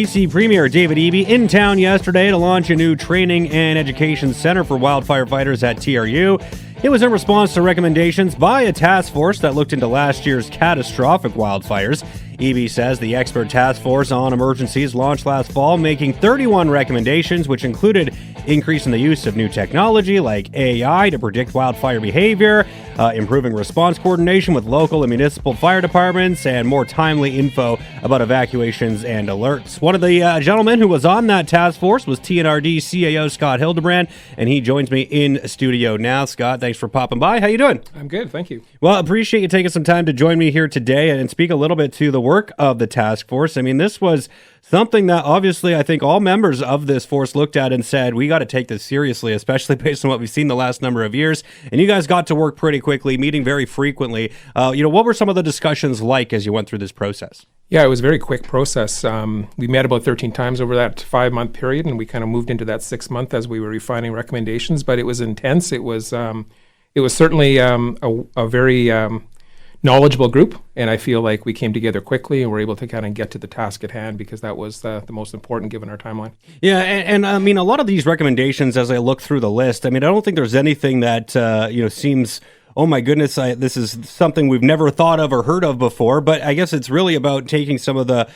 BC Premier David Eby in town yesterday to launch a new training and education center for wildfire fighters at TRU. It was in response to recommendations by a task force that looked into last year's catastrophic wildfires. Eby says the expert task force on emergencies launched last fall, making 31 recommendations, which included increasing the use of new technology like AI to predict wildfire behavior, improving response coordination with local and municipal fire departments, and more timely info about evacuations and alerts. One of the gentlemen who was on that task force was TNRD CAO Scott Hildebrand, and he joins me in studio now. Scott, thanks for popping by. How you doing? I'm good, thank you. Well, appreciate you taking some time to join me here today and speak a little bit to the work of the task force. I mean, this was something that obviously I think all members of this force looked at and said, we got to take this seriously, especially based on what we've seen the last number of years. And you guys got to work pretty quickly, meeting very frequently. What were some of the discussions like as you went through this process? Yeah, it was a very quick process. We met about 13 times over that 5-month period, and we kind of moved into that 6th month as we were refining recommendations. But it was intense. It was certainly a very knowledgeable group, and I feel like we came together quickly and were able to kind of get to the task at hand because that was the most important given our timeline. Yeah, and I mean, a lot of these recommendations, as I look through the list, I mean, I don't think there's anything that, seems, oh my goodness, this is something we've never thought of or heard of before. But I guess it's really about taking some of the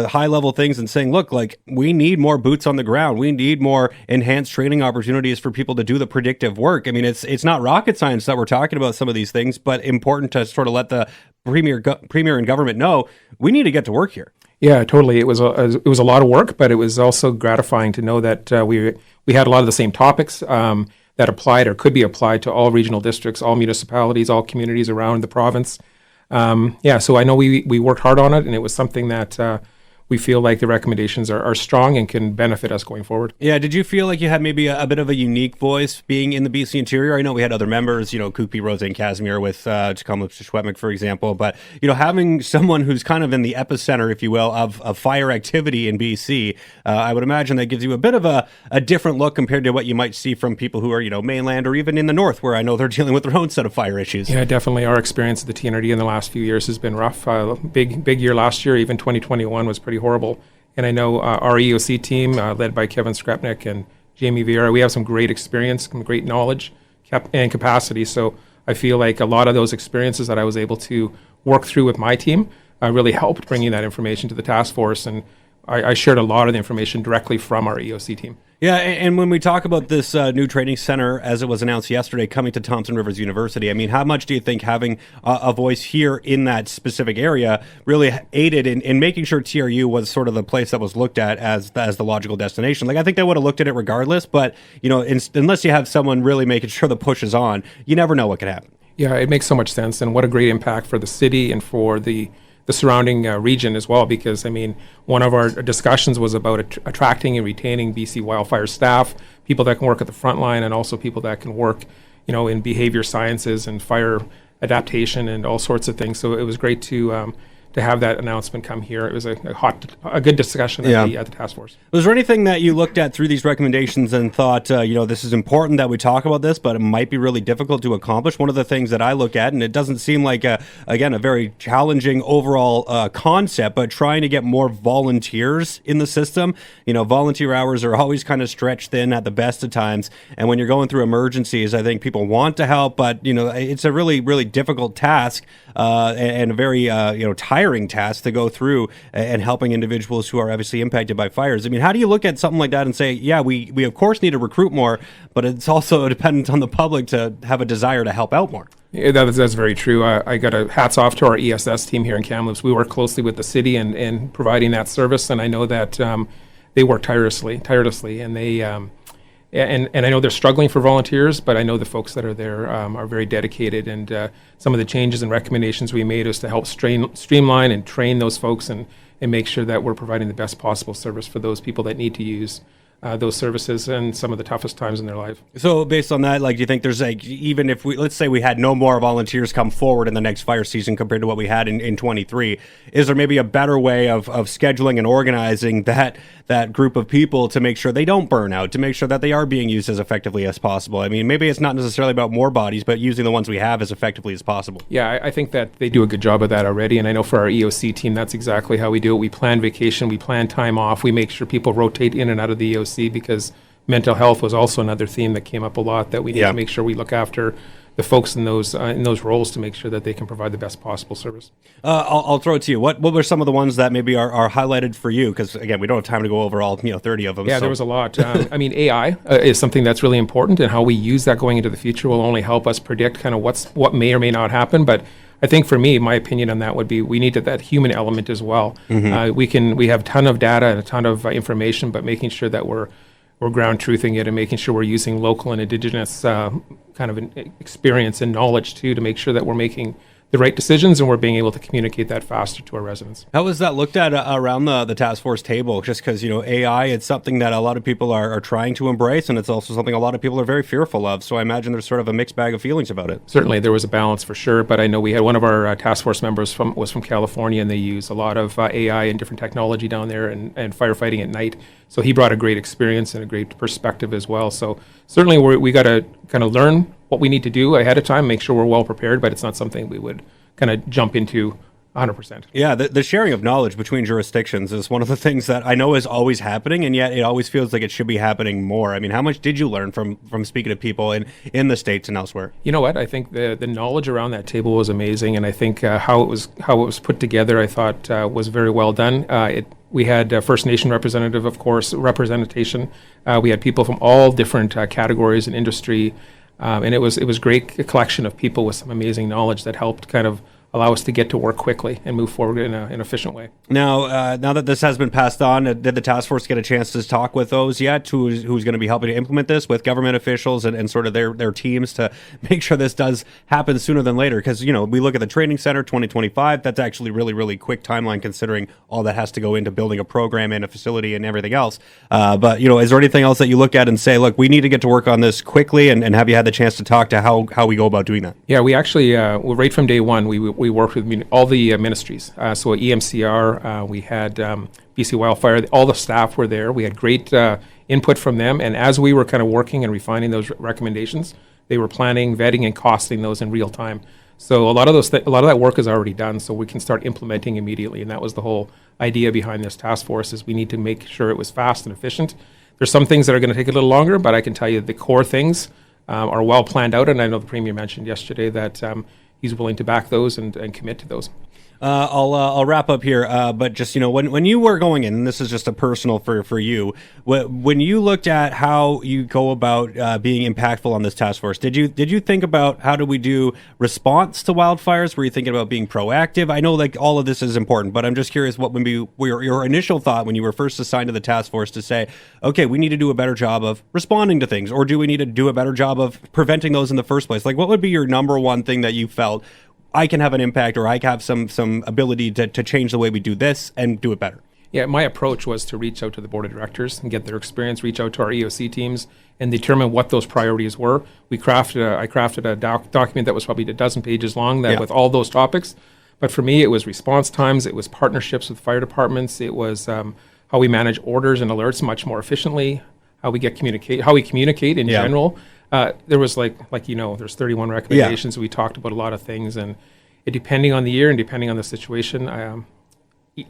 high level things and saying, look, like we need more boots on the ground. We need more enhanced training opportunities for people to do the predictive work. I mean, it's not rocket science that we're talking about some of these things, but important to sort of let the premier and government know we need to get to work here. Yeah, totally. It was a lot of work, but it was also gratifying to know that we had a lot of the same topics that applied or could be applied to all regional districts, all municipalities, all communities around the province. So I know we worked hard on it, and it was something that we feel like the recommendations are strong and can benefit us going forward. Yeah, did you feel like you had maybe a bit of a unique voice being in the BC Interior? I know we had other members, Kupi, Rose, and Casimir with Tacoma, Shwetmik, for example, but, having someone who's kind of in the epicenter, if you will, of fire activity in BC, I would imagine that gives you a bit of a different look compared to what you might see from people who are, mainland or even in the north, where I know they're dealing with their own set of fire issues. Yeah, definitely. Our experience at the TNRD in the last few years has been rough. Big year last year, even 2021 was pretty horrible. And I know our EOC team, led by Kevin Skrepnik and Jamie Vieira, we have some great experience, some great knowledge and capacity. So I feel like a lot of those experiences that I was able to work through with my team really helped bringing that information to the task force. And I shared a lot of the information directly from our EOC team. Yeah, and when we talk about this new training center, as it was announced yesterday, coming to Thompson Rivers University, I mean, how much do you think having a voice here in that specific area really aided in making sure TRU was sort of the place that was looked at as the logical destination? Like, I think they would have looked at it regardless, but, unless you have someone really making sure the push is on, you never know what could happen. Yeah, it makes so much sense, and what a great impact for the city and for the surrounding region as well, because one of our discussions was about attracting and retaining BC wildfire staff, people that can work at the front line, and also people that can work, in behavior sciences and fire adaptation and all sorts of things. So it was great to have that announcement come here. It was a good discussion at the task force. Was there anything that you looked at through these recommendations and thought, this is important that we talk about this, but it might be really difficult to accomplish? One of the things that I look at, and it doesn't seem like, a very challenging overall concept, but trying to get more volunteers in the system. Volunteer hours are always kind of stretched thin at the best of times. And when you're going through emergencies, I think people want to help, but, it's a really, really difficult task and a very, tiring task to go through and helping individuals who are obviously impacted by fires. I mean, how do you look at something like that and say, yeah, we of course need to recruit more, but it's also dependent on the public to have a desire to help out more? Yeah, that's very true. I got a hats off to our ESS team here in Kamloops. We work closely with the city and providing that service, and I know that they work tirelessly, and they and I know they're struggling for volunteers, but I know the folks that are there are very dedicated, and some of the changes and recommendations we made was to help streamline and train those folks and make sure that we're providing the best possible service for those people that need to use those services in some of the toughest times in their life. So based on that, like, do you think there's even if let's say we had no more volunteers come forward in the next fire season compared to what we had in 23, is there maybe a better way of scheduling and organizing that group of people to make sure they don't burn out, to make sure that they are being used as effectively as possible? I mean, maybe it's not necessarily about more bodies, but using the ones we have as effectively as possible. Yeah, I think that they do a good job of that already. And I know for our EOC team, that's exactly how we do it. We plan vacation, we plan time off, we make sure people rotate in and out of the EOC, because mental health was also another theme that came up a lot, that we need to make sure we look after the folks in those roles to make sure that they can provide the best possible service. I'll throw it to you. What were some of the ones that maybe are highlighted for you? Because again, we don't have time to go over all 30 of them. Yeah, there was a lot. I mean, AI is something that's really important, and how we use that going into the future will only help us predict kind of what may or may not happen. But I think for me, my opinion on that would be we need that human element as well. We have a ton of data and a ton of information, but making sure that we're ground truthing it and making sure we're using local and Indigenous kind of an experience and knowledge too, to make sure that we're making the right decisions and we're being able to communicate that faster to our residents. How was that looked at around the task force table? Just because, AI, it's something that a lot of people are trying to embrace, and it's also something a lot of people are very fearful of. So I imagine there's sort of a mixed bag of feelings about it. Certainly, there was a balance for sure, but I know we had one of our task force members was from California, and they use a lot of AI and different technology down there and firefighting at night. So he brought a great experience and a great perspective as well. So certainly we got to kind of learn what we need to do ahead of time, make sure we're well prepared, but it's not something we would kind of jump into 100%. Yeah, the sharing of knowledge between jurisdictions is one of the things that I know is always happening, and yet it always feels like it should be happening more. I mean, how much did you learn from speaking to people in the States and elsewhere? You know what? I think the knowledge around that table was amazing, and I think how it was put together, I thought was very well done. We had First Nation representative, of course, representation. We had people from all different categories and industry, and it was great collection of people with some amazing knowledge that helped kind of allow us to get to work quickly and move forward in an efficient way. Now that this has been passed on, did the task force get a chance to talk with those yet? Who's going to be helping to implement this with government officials and sort of their teams to make sure this does happen sooner than later? Because, we look at the training center 2025, that's actually really, really quick timeline considering all that has to go into building a program and a facility and everything else. But, is there anything else that you look at and say, look, we need to get to work on this quickly, and have you had the chance to talk to how we go about doing that? Yeah, we actually, right from day one, we worked with all the ministries. So at EMCR, we had BC Wildfire, all the staff were there. We had great input from them. And as we were kind of working and refining those recommendations, they were planning, vetting, and costing those in real time. So a lot of that work is already done, so we can start implementing immediately. And that was the whole idea behind this task force, is we need to make sure it was fast and efficient. There's some things that are going to take a little longer, but I can tell you the core things are well planned out. And I know the Premier mentioned yesterday that he's willing to back those and commit to those. I'll wrap up here, but just when you were going in, and this is just a personal for you, when you looked at how you go about being impactful on this task force, did you think about how do we do response to wildfires? Were you thinking about being proactive? I know like all of this is important, but I'm just curious what would be your initial thought when you were first assigned to the task force to say, okay, we need to do a better job of responding to things, or do we need to do a better job of preventing those in the first place? Like, what would be your number one thing that you felt I can have an impact, or I have some ability to change the way we do this and do it better? Yeah, my approach was to reach out to the board of directors and get their experience, reach out to our EOC teams and determine what those priorities were. I crafted a document that was probably a dozen pages long with all those topics. But for me, it was response times, it was partnerships with fire departments, it was how we manage orders and alerts much more efficiently, how we communicate in general. There was there's 31 recommendations. We talked about a lot of things, and depending on the year and depending on the situation,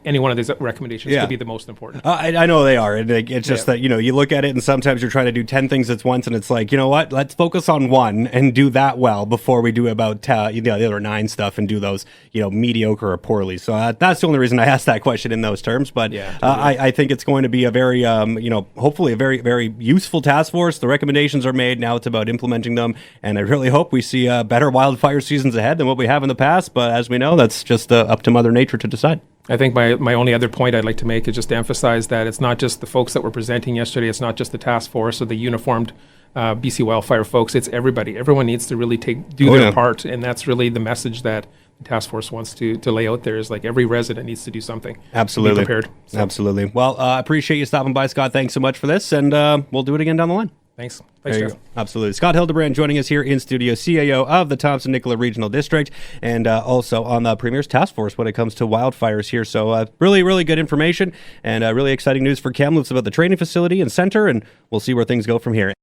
any one of these recommendations could be the most important. I know they are, and it's just that you look at it, and sometimes you're trying to do 10 things at once, and it's like, what? Let's focus on one and do that well before we do about the other 9 stuff and do those mediocre or poorly. So that's the only reason I asked that question in those terms. But totally. I think it's going to be a very hopefully a very, very useful task force. The recommendations are made. Now it's about implementing them, and I really hope we see better wildfire seasons ahead than what we have in the past. But as we know, that's just up to Mother Nature to decide. I think my only other point I'd like to make is just to emphasize that it's not just the folks that were presenting yesterday. It's not just the task force or the uniformed BC Wildfire folks. It's everybody. Everyone needs to really do their part, and that's really the message that task force wants to lay out there is like every resident needs to do something. Absolutely. To be prepared. So, Absolutely. Well, I appreciate you stopping by, Scott. Thanks so much for this, and we'll do it again down the line. Thanks. There Thanks, you Jeff. go. Absolutely. Scott Hildebrand joining us here in studio, CAO of the Thompson Nicola Regional District, and also on the Premier's task force when it comes to wildfires here. So really, really good information, and really exciting news for Kamloops about the training facility and center, and we'll see where things go from here.